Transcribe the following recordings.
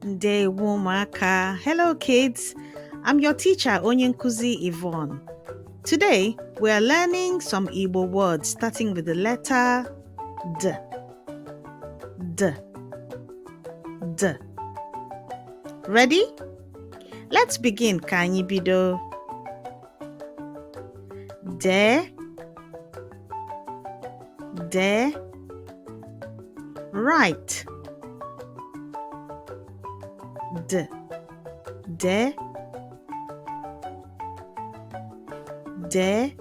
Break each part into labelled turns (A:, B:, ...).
A: Ndeewo maka. Hello kids, I'm your teacher Onye Nkuzi Yvonne. Today we are learning some Igbo words starting with the letter D. D. D. Ready? Let's begin. Ka anyị bido. De. De. Right. D. De. De.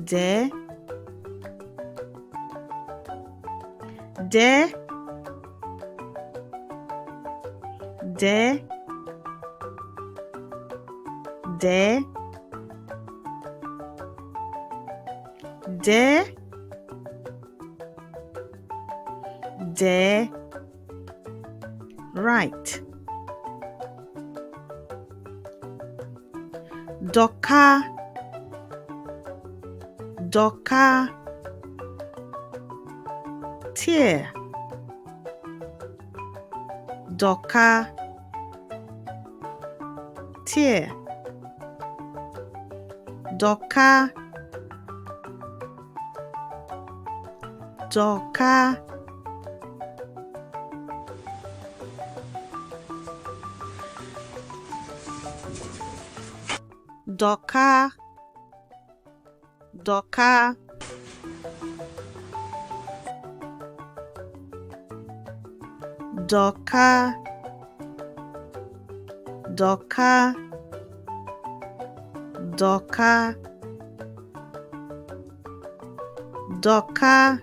A: De. De. De. De. De. De. Right. Doka. Doka. Tear. Doka. Tear. Doka. Doka. Doka. Doka. Doka. Doka. Doka. Doka.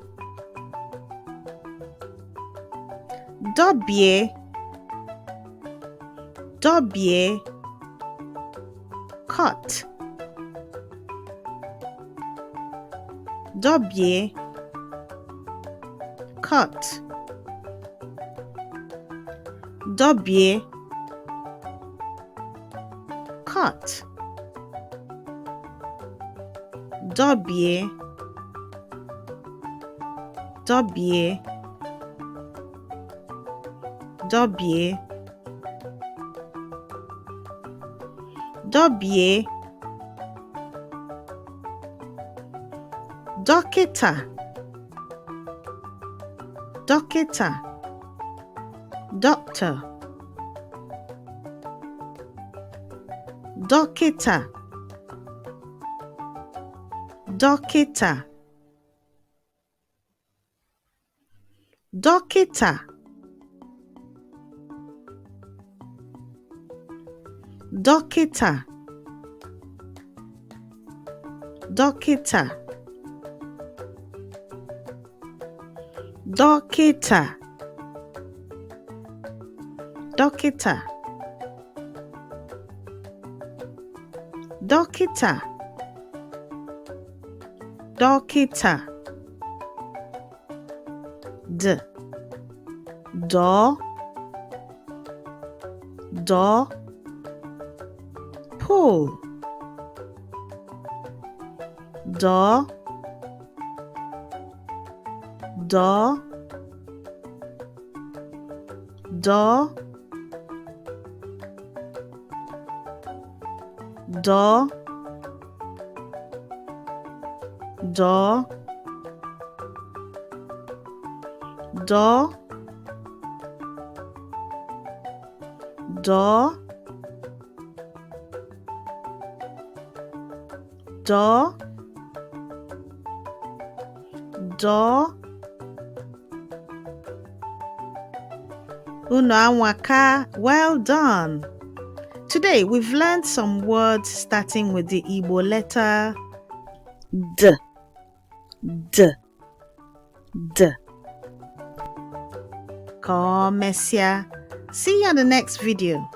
A: Dobie. Dobie. Cut. Dobie. Cut. Dobie. Cut. Dobie. Dobie. Dobie. Dobie. Dokita. Dokita. Doctor. Dokita. Dokita. Dokita. Dokita. Dokita. Dokita. Dokita. Dokita. Dokita. D. Do. Do. Pull. Do. Do. Do. Do. Do. Do. Do. Do. Do. Unu anwaka. Well done. Today we've learned some words starting with the Igbo letter D. D. D. Komesia. See you on the next video.